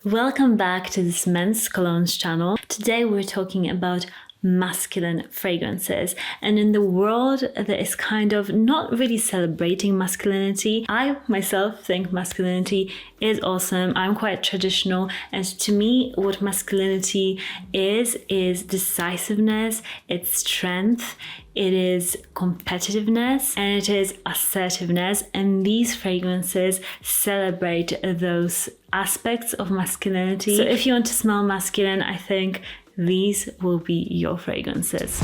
Welcome back to this Men's Colognes channel. Today we're talking about masculine fragrances, and in the world that is kind of not really celebrating masculinity, I myself think masculinity is awesome. I'm quite traditional, and to me what masculinity is decisiveness, it's strength, it is competitiveness, and it is assertiveness, and these fragrances celebrate those aspects of masculinity. So if you want to smell masculine, I think these will be your fragrances.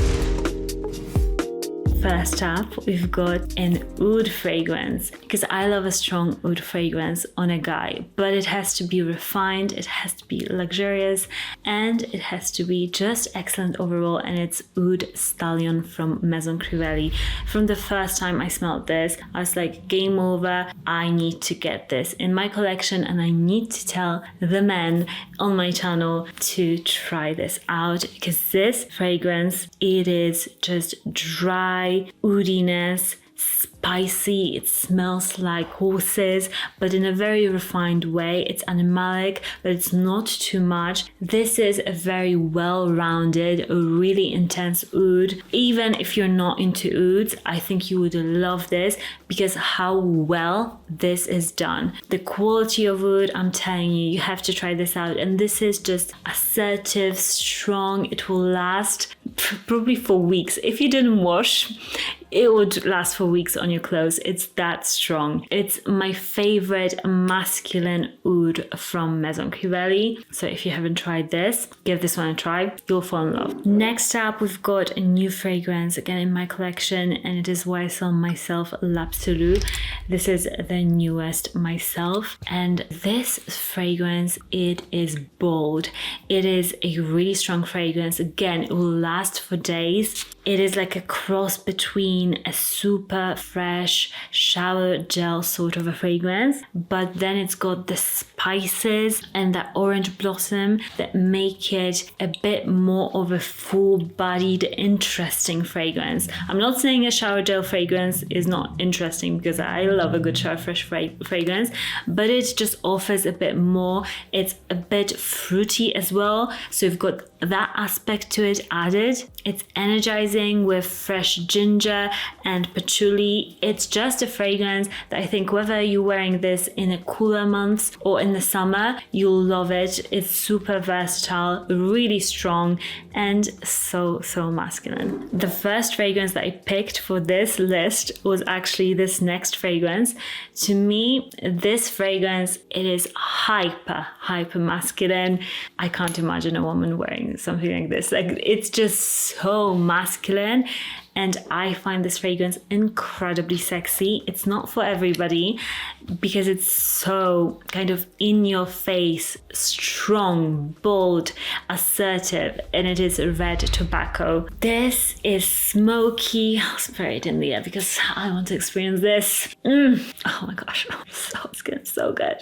First up, we've got an oud fragrance, because I love a strong oud fragrance on a guy, but it has to be refined, it has to be luxurious, and it has to be just excellent overall, and it's Oud Stallion from Maison Crivelli. From the first time I smelled this, I was like, game over, I need to get this in my collection, and I need to tell the men on my channel to try this out, because this fragrance, it is just dry, oudiness, spicy, it smells like horses, but in a very refined way. It's animalic, but it's not too much. This is a very well-rounded, really intense oud. Even if you're not into ouds, I think you would love this because how well this is done. The quality of oud, I'm telling you, you have to try this out. And this is just assertive, strong. It will last probably for weeks. If you didn't wash, it would last for weeks on your clothes. It's that strong. It's my favorite masculine oud from Maison Crivelli. So if you haven't tried this, give this one a try. You'll fall in love. Next up, we've got a new fragrance again in my collection, and it is YSL Myself L'Absolu. This is the newest Myself, and this fragrance, it is bold. It is a really strong fragrance. Again, it will last for days. It is like a cross between a super fresh shower gel sort of a fragrance, but then it's got the spices and the orange blossom that make it a bit more of a full-bodied, interesting fragrance. I'm not saying a shower gel fragrance is not interesting, because I love a good shower fresh fragrance, but it just offers a bit more. It's a bit fruity as well, so you've got that aspect to it added. It's energizing with fresh ginger and patchouli. It's just a fragrance that I think whether you're wearing this in a cooler months or in the summer, you'll love it. It's super versatile, really strong, and so masculine. The first fragrance that I picked for this list was actually this next fragrance. To me, this fragrance, it is hyper masculine. I can't imagine a woman wearing something like this. Like, it's just so masculine, and I find this fragrance incredibly sexy. It's not for everybody because it's so kind of in your face, strong, bold, assertive, and it is red tobacco. This is smoky. I'll spray it in the air because I want to experience this. Oh my gosh, so good.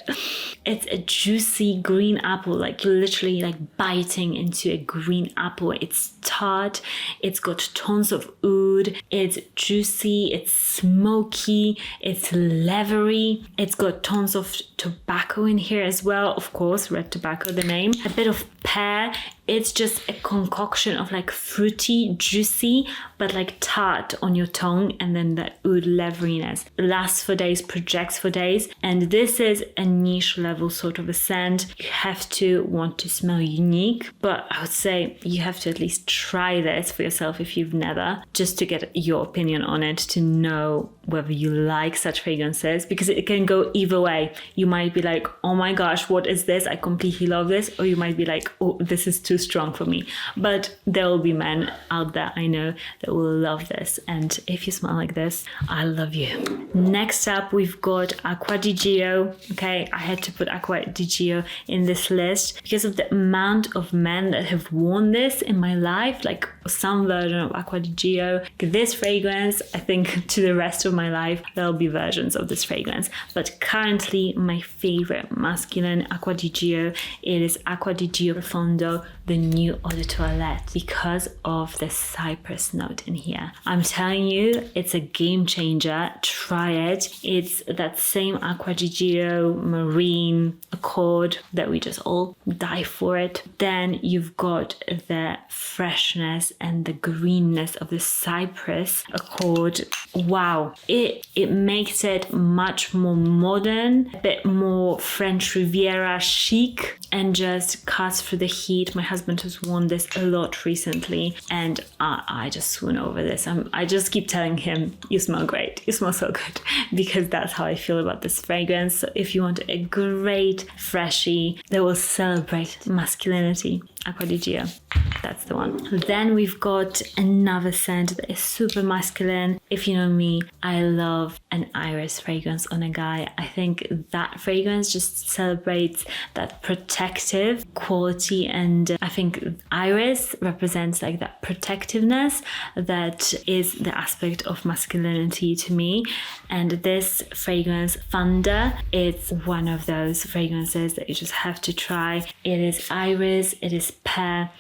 It's a juicy green apple, like you're literally like biting into a green apple. It's tart, it's got tons of oud, it's juicy, it's smoky, it's leathery, it's got tons of tobacco in here as well, of course, red tobacco, the name, a bit of pear. It's just a concoction of like fruity, juicy, but like tart on your tongue, and then the oud leatheriness lasts for days, projects for days, and this is a niche level sort of a scent. You have to want to smell unique, but I would say you have to at least try this for yourself if you've never, just to get your opinion on it, to know whether you like such fragrances, because it can go either way. You might be like, oh my gosh, what is this? I completely love this. Or you might be like, oh, this is too strong for me. But there will be men out there, I know, that will love this. And if you smell like this, I love you. Next up, we've got Acqua di Gio. Okay, I had to put Acqua di Gio in this list because of the amount of men that have worn this in my life, like some version of Acqua di Gio. This fragrance, I think to the rest of my life, there'll be versions of this fragrance. But currently, my favorite masculine Acqua di Gio, it is Acqua di Gio Profondo the new Eau de Toilette because of the cypress note in here. I'm telling you, it's a game changer. Try it. It's that same Acqua di Gio marine accord that we just all die for it. Then you've got the freshness and the greenness of the cypress accord. Wow, it makes it much more modern, a bit more French Riviera chic, and just cuts through the heat. My husband has worn this a lot recently, and I just swoon over this. I just keep telling him, you smell great, you smell so good, because that's how I feel about this fragrance. So if you want a great freshie that will celebrate masculinity, Acqua di Gio, that's the one. Then we've got another scent that is super masculine. If you know me, I love an iris fragrance on a guy. I think that fragrance just celebrates that protective quality, and I think iris represents like that protectiveness that is the aspect of masculinity to me. And this fragrance, Thunder, it's one of those fragrances that you just have to try. It is iris, it is pear,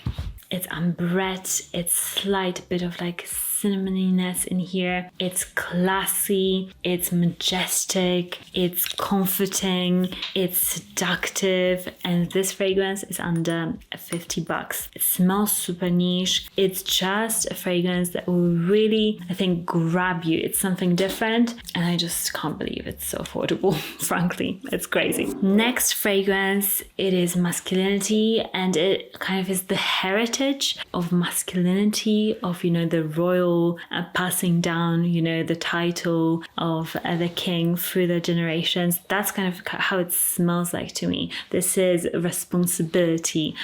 it's ambrette, it's slight bit of like cinnamoniness in here. It's classy, it's majestic, it's comforting, it's seductive, and this fragrance is under $50. It smells super niche. It's just a fragrance that will really, I think, grab you. It's something different, and I just can't believe it's so affordable. Frankly, it's crazy. Next fragrance, it is masculinity, and it kind of is the heritage of masculinity, of, you know, the royal passing down, you know, the title of the king through the generations. That's kind of how it smells like to me. This is responsibility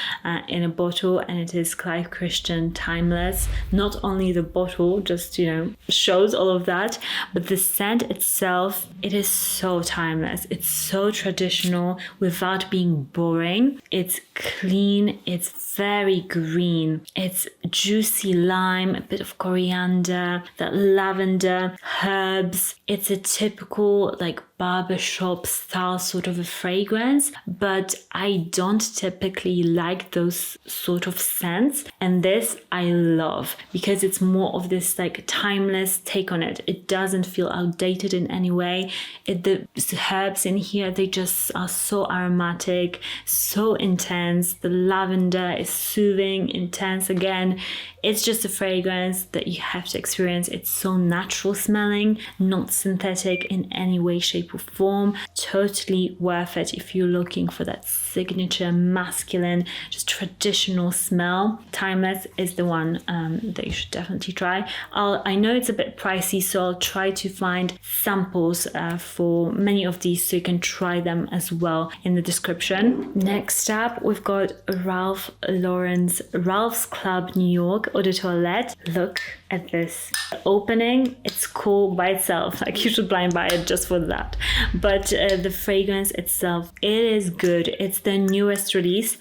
in a bottle, and it is Clive Christian Timeless. Not only the bottle just, you know, shows all of that, but the scent itself, it is so timeless. It's so traditional without being boring. It's clean, it's very green, it's juicy lime, a bit of coriander, that lavender, herbs. It's a typical like barbershop style sort of a fragrance, but I don't typically like those sort of scents, and this I love because it's more of this like timeless take on it. It doesn't feel outdated in any way. The herbs in here, they just are so aromatic, so intense. The lavender is soothing, intense again. It's just a fragrance that you have to experience. It's so natural smelling, not synthetic in any way, shape or form. Totally worth it if you're looking for that signature masculine, just traditional smell. Timeless is the one that you should definitely try. I know it's a bit pricey, so I'll try to find samples for many of these so you can try them as well in the description. Next up, we've got Ralph Lauren's Ralph's Club New York Eau de Toilette. Look at this opening. It's cool by itself. Like, you should blind buy it just for that. But the fragrance itself, it is good. It's the newest release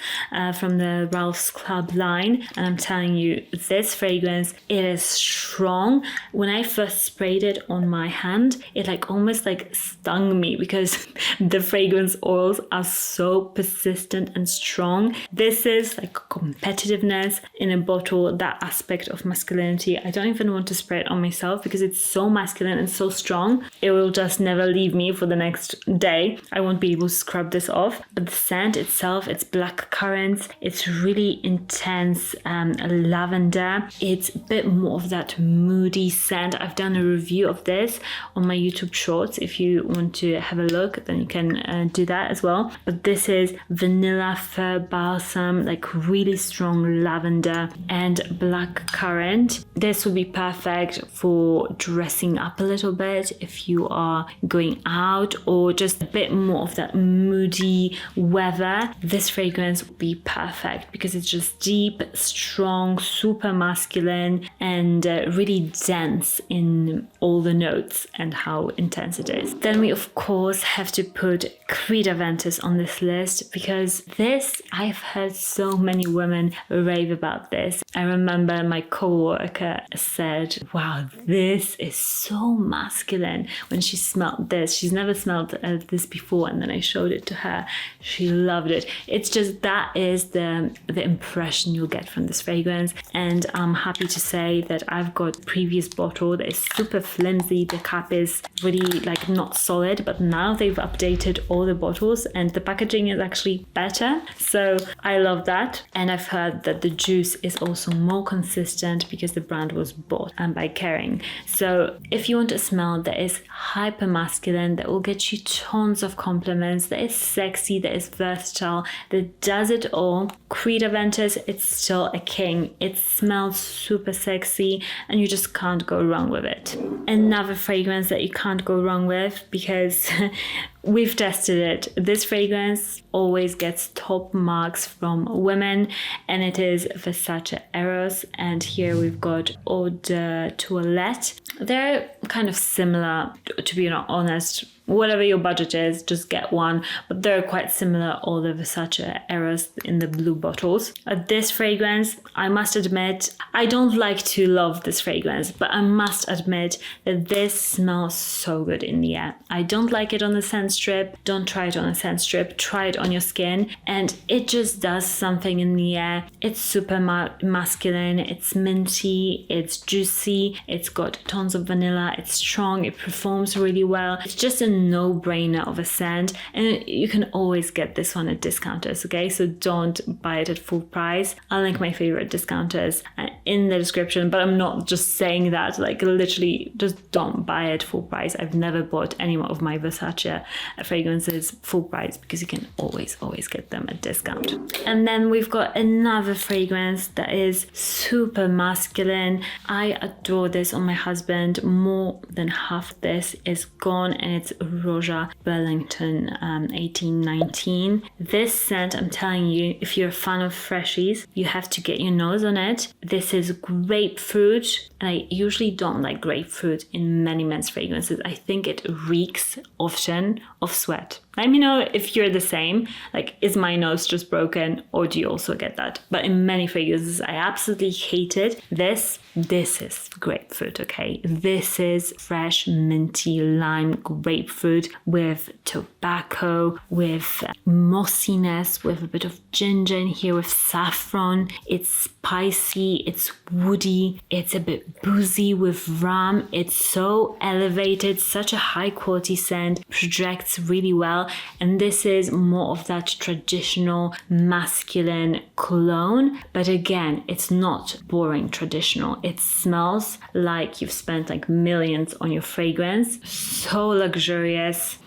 from the Ralph's Club line, and I'm telling you, this fragrance, it is strong. When I first sprayed it on my hand, it like almost like stung me because the fragrance oils are so persistent and strong. This is like competitiveness in a bottle, that aspect of masculinity. I don't even want to spray it on myself because it's so masculine and so strong. It will just never leave me for the next day. I won't be able to scrub this off. But the scent itself, it's black currants. It's really intense lavender. It's a bit more of that moody scent. I've done a review of this on my YouTube shorts. If you want to have a look, then you can do that as well. But this is vanilla fir balsam, like really strong lavender and black currant. This would be perfect for dressing up a little bit if you are going out, or just a bit more of that moody weather. This fragrance would be perfect because it's just deep, strong, super masculine, and really dense in all the notes and how intense it is. Then we of course have to put Creed Aventus on this list because this, I've heard so many women rave about this. I remember my co-worker said, wow, this is so masculine. When she smelled this, she's never smelled this before, and then I showed it to her. She loved it. It's just, that is the impression you'll get from this fragrance. And I'm happy to say that I've got a previous bottle that is super flimsy. The cap is really like not solid, but now they've updated all the bottles and the packaging is actually better. So I love that. And I've heard that the juice is also more consistent because the brand was bought by Kering. So if you want a smell that is hyper masculine, that will get you tons of compliments, that is sexy, that is versatile, that does it all, Creed Aventus, it's still a king. It smells super sexy and you just can't go wrong with it. Another fragrance that you can't go wrong with, because we've tested it. This fragrance always gets top marks from women, and it is Versace Eros. And here we've got Eau de Toilette. They're kind of similar, to be honest. Whatever your budget is, just get one. But they're quite similar, all the Versace Eros in the blue bottles. This fragrance, I must admit, I don't like to love this fragrance, but I must admit that this smells so good in the air. I don't like it on the scent strip. Don't try it on a scent strip. Try it on your skin, and it just does something in the air. It's super masculine. It's minty. It's juicy. It's got tons of vanilla. It's strong. It performs really well. It's just a no-brainer of a scent, and you can always get this one at discounters, okay? So don't buy it at full price. I'll link my favorite discounters in the description, but I'm not just saying that, like literally just don't buy it full price. I've never bought any of my Versace fragrances full price because you can always get them at discount. And then we've got another fragrance that is super masculine. I adore this on my husband. More than half this is gone, and it's Roja Burlington 1819. This scent, I'm telling you, if you're a fan of freshies, you have to get your nose on it. This is grapefruit, and I usually don't like grapefruit in many men's fragrances. I think it reeks often of sweat. Let me know if you're the same. Like, is my nose just broken, or do you also get that? But in many fragrances, I absolutely hate it. This is grapefruit, okay? This is fresh, minty lime grapefruit with tobacco, with mossiness, with a bit of ginger in here, with saffron. It's spicy, it's woody, it's a bit boozy with rum. It's so elevated, such a high quality scent, projects really well. And this is more of that traditional masculine cologne, but again, it's not boring traditional. It smells like you've spent like millions on your fragrance. So luxurious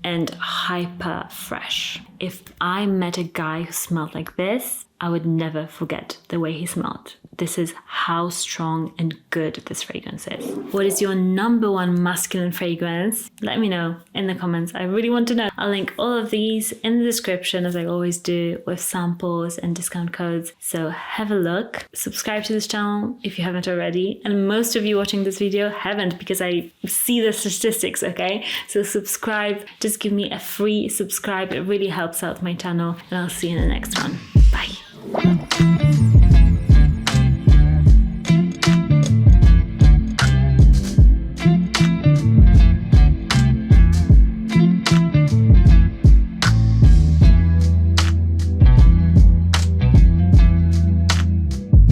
and hyper fresh. If I met a guy who smelled like this, I would never forget the way he smelled. This is how strong and good this fragrance is. What is your number one masculine fragrance? Let me know in the comments. I really want to know. I'll link all of these in the description, as I always do, with samples and discount codes. So have a look. Subscribe to this channel if you haven't already. And most of you watching this video haven't, because I see the statistics, okay? So subscribe. Just give me a free subscribe. It really helps out my channel. And I'll see you in the next one. Bye.